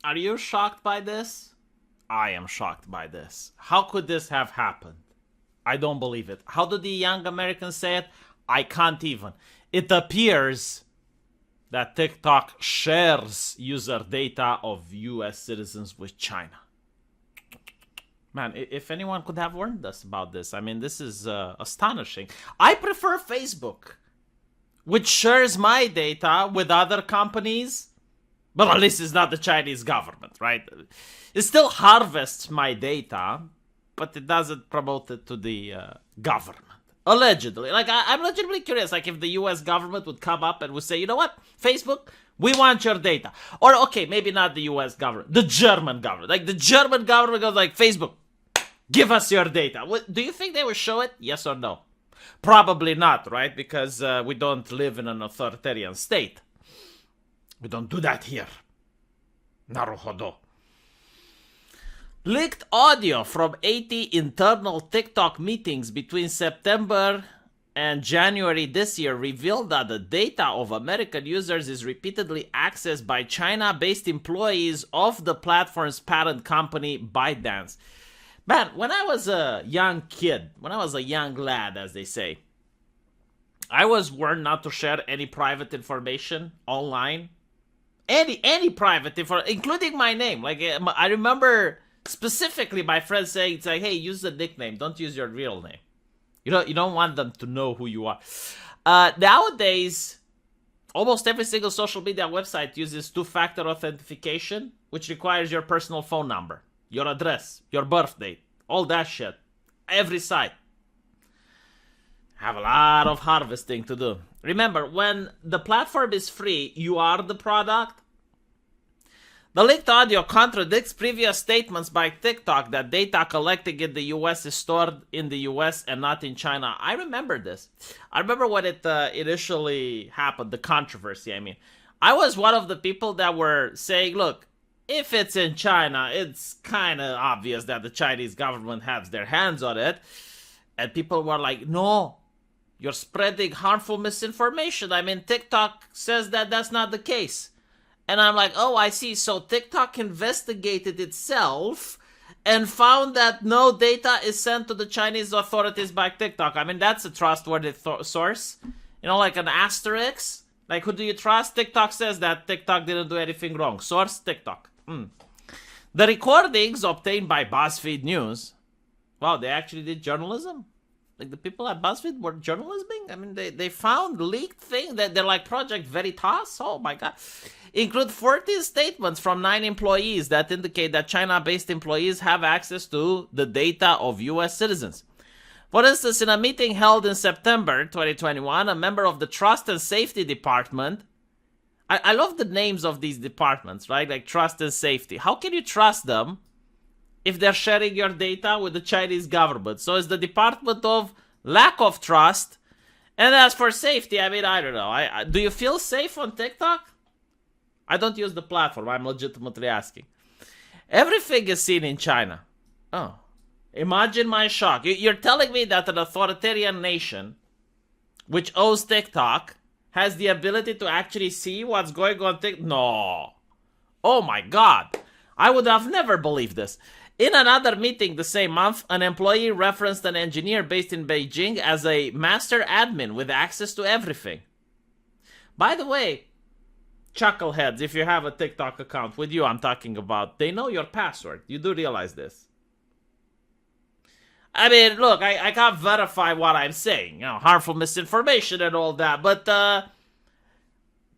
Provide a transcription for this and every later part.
Are you shocked by this? I am shocked by this. How could this have happened? I don't believe it. How do the young Americans say it? I can't even. It appears that TikTok shares user data of US citizens with China. Man, if anyone could have warned us about this, I mean, this is astonishing. I prefer Facebook, which shares my data with other companies, but at least it's not the Chinese government, right? It still harvests my data, but it doesn't promote it to the government. Allegedly. Like, I'm legitimately curious, like, if the US government would come up and would say, you know what, Facebook, we want your data. Or, okay, maybe not the US government, the German government. Like, the German government goes like, Facebook, give us your data. Do you think they will show it? Yes or no? Probably not, right? Because we don't live in an authoritarian state. We don't do that here. Naruhodo. Leaked audio from 80 internal TikTok meetings between September and January this year revealed that the data of American users is repeatedly accessed by China-based employees of the platform's parent company, ByteDance. Man, when I was a young kid, when I was a young lad, as they say, I was warned not to share any private information online. Any private information, including my name. Like, I remember specifically my friends saying, it's like, hey, use the nickname, don't use your real name. You don't want them to know who you are. Nowadays, almost every single social media website uses two-factor authentication, which requires your personal phone number, your address, your birth date, all that shit. Every site. Have a lot of harvesting to do. Remember, when the platform is free, you are the product. The leaked audio contradicts previous statements by TikTok that data collected in the US is stored in the US and not in China. I remember this. I remember when it initially happened, the controversy, I mean. I was one of the people that were saying, look, if it's in China, it's kind of obvious that the Chinese government has their hands on it. And people were like, no, you're spreading harmful misinformation. I mean, TikTok says that that's not the case. And I'm like, oh, I see. So TikTok investigated itself and found that no data is sent to the Chinese authorities by TikTok. I mean, that's a trustworthy source. You know, like an asterisk. Like, who do you trust? TikTok says that TikTok didn't do anything wrong. Source, TikTok. The recordings obtained by Buzzfeed News, wow, they actually did journalism? Like, the people at Buzzfeed were journalisming? I mean, they found leaked things that they're like Project Veritas? Oh my god. Include 14 statements from 9 employees that indicate that China-based employees have access to the data of US citizens. For instance, in a meeting held in September 2021, a member of the Trust and Safety Department, I love the names of these departments, right? Like Trust and Safety. How can you trust them if they're sharing your data with the Chinese government? So it's the Department of Lack of Trust. And as for safety, I mean, I don't know. Do you feel safe on TikTok? I don't use the platform. I'm legitimately asking. Everything is seen in China. Oh. Imagine my shock. You're telling me that an authoritarian nation, which owns TikTok, has the ability to actually see what's going on TikTok? No. Oh my god. I would have never believed this. In another meeting the same month, an employee referenced an engineer based in Beijing as a master admin with access to everything. By the way, chuckleheads, if you have a TikTok account, with you I'm talking about, they know your password. You do realize this. I mean, look, I can't verify what I'm saying, you know, harmful misinformation and all that, but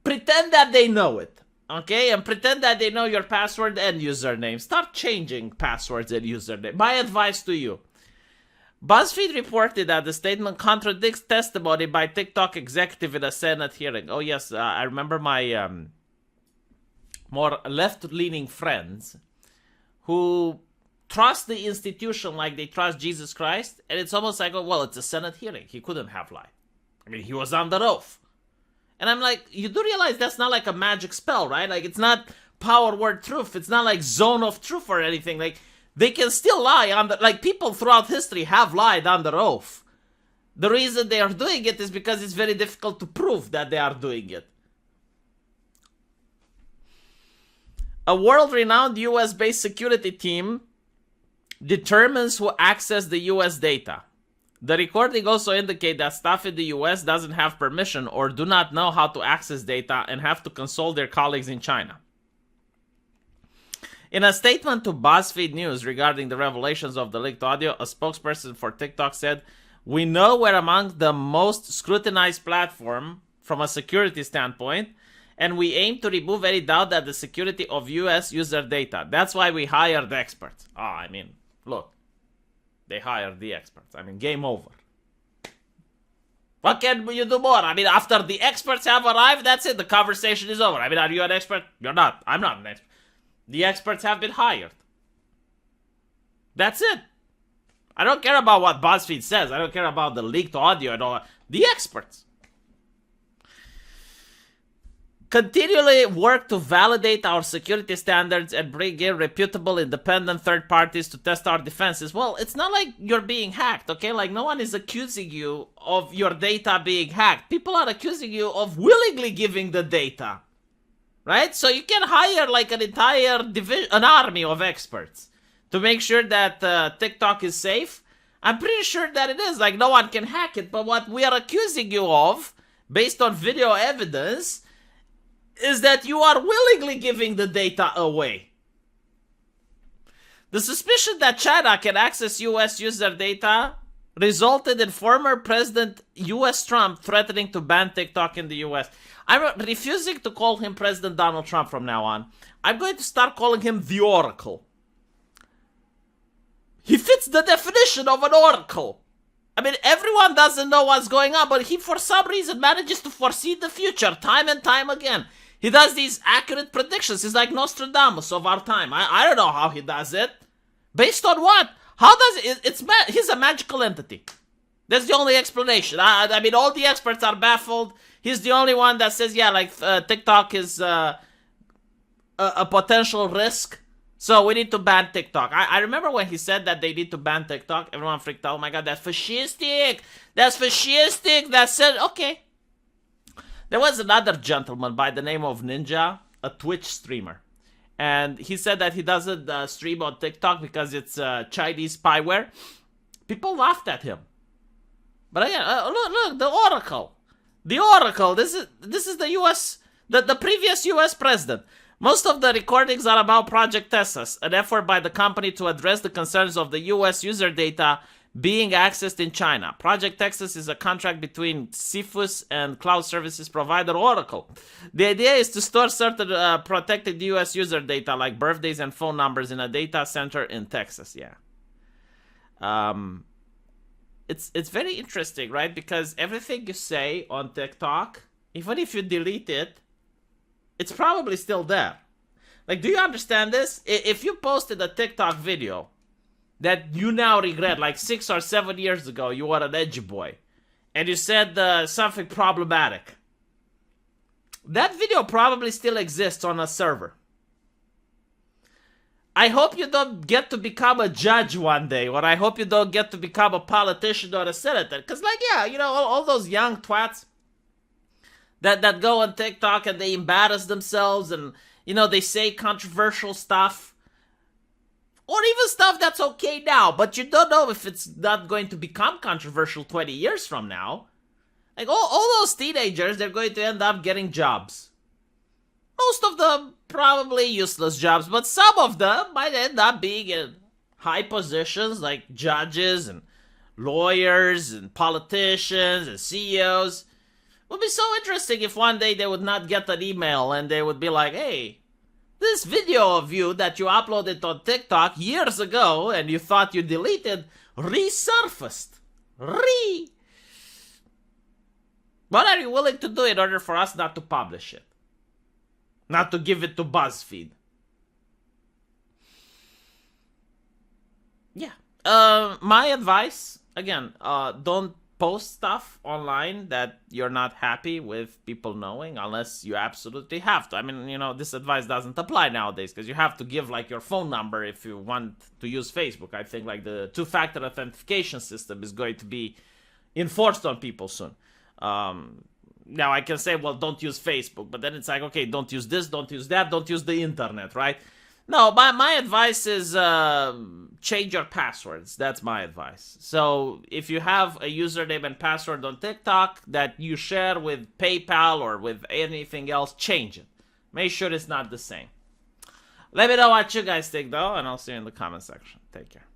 pretend that they know it, okay? And pretend that they know your password and username. Start changing passwords and username. My advice to you. BuzzFeed reported that the statement contradicts testimony by TikTok executive in a Senate hearing. Oh yes, I remember my more left-leaning friends who trust the institution like they trust Jesus Christ, and it's almost like, oh, well, it's a Senate hearing. He couldn't have lied. I mean, he was under oath. And I'm like, you do realize that's not like a magic spell, right? Like, it's not power word truth. It's not like zone of truth or anything. Like, they can still lie under, like, people throughout history have lied under oath. The reason they are doing it is because it's very difficult to prove that they are doing it. A world-renowned US-based security team determines who access the US data. The recording also indicates that staff in the US doesn't have permission or do not know how to access data and have to consult their colleagues in China. In a statement to Buzzfeed News regarding the revelations of the leaked audio, a spokesperson for TikTok said, "We know we're among the most scrutinized platform from a security standpoint, and we aim to remove any doubt that the security of US user data. That's why we hired experts." Look, they hired the experts. Game over. What can you do more? After the experts have arrived, that's it. The conversation is over. Are you an expert? You're not. I'm not an expert. The experts have been hired. That's it. I don't care about what BuzzFeed says. I don't care about the leaked audio and all that. The experts continually work to validate our security standards and bring in reputable independent third parties to test our defenses. Well, it's not like you're being hacked, okay? Like, no one is accusing you of your data being hacked. People are accusing you of willingly giving the data, right? So you can hire like an entire an army of experts to make sure that TikTok is safe. I'm pretty sure that it is. Like, no one can hack it. But what we are accusing you of, based on video evidence, is that you are willingly giving the data away. The suspicion that China can access US user data resulted in former President US Trump threatening to ban TikTok in the US. I'm refusing to call him President Donald Trump from now on. I'm going to start calling him the Oracle. He fits the definition of an oracle. Everyone doesn't know what's going on, but he for some reason manages to foresee the future time and time again. He does these accurate predictions. He's like Nostradamus of our time. I don't know how he does it. Based on what? How does it? He's a magical entity. That's the only explanation. All the experts are baffled. He's the only one that says, TikTok is a potential risk. So we need to ban TikTok. I remember when he said that they need to ban TikTok, everyone freaked out. Oh my God, that's fascistic. That's fascistic. That said, okay. There was another gentleman by the name of Ninja, a Twitch streamer. And he said that he doesn't stream on TikTok because it's Chinese spyware. People laughed at him. But again, look, the Oracle. The Oracle, this is the US, the previous US president. Most of the recordings are about Project Texas, an effort by the company to address the concerns of the US user data being accessed in China. Project Texas is a contract between CFUS and cloud services provider Oracle. The idea is to store certain protected US user data like birthdays and phone numbers in a data center in Texas. Yeah. It's very interesting, right? Because everything you say on TikTok, even if you delete it, it's probably still there. Like, do you understand this? If you posted a TikTok video that you now regret, like 6 or 7 years ago, you were an edgy boy, and you said something problematic, that video probably still exists on a server. I hope you don't get to become a judge one day, or I hope you don't get to become a politician or a senator. Because, all those young twats that go on TikTok and they embarrass themselves and, they say controversial stuff. Or even stuff that's okay now, but you don't know if it's not going to become controversial 20 years from now. Like, all those teenagers, they're going to end up getting jobs. Most of them probably useless jobs, but some of them might end up being in high positions like judges and lawyers and politicians and CEOs. It would be so interesting if one day they would not get an email and they would be like, hey, this video of you that you uploaded on TikTok years ago and you thought you deleted resurfaced. What are you willing to do in order for us not to publish it? Not to give it to Buzzfeed? Yeah. My advice, again, don't post stuff online that you're not happy with people knowing unless you absolutely have to. This advice doesn't apply nowadays because you have to give like your phone number if you want to use Facebook. I think like the two-factor authentication system is going to be enforced on people soon. Now I can say, well, don't use Facebook, but then it's like, okay, don't use this, don't use that, don't use the internet, right? No, my advice is change your passwords. That's my advice. So if you have a username and password on TikTok that you share with PayPal or with anything else, change it. Make sure it's not the same. Let me know what you guys think, though, and I'll see you in the comment section. Take care.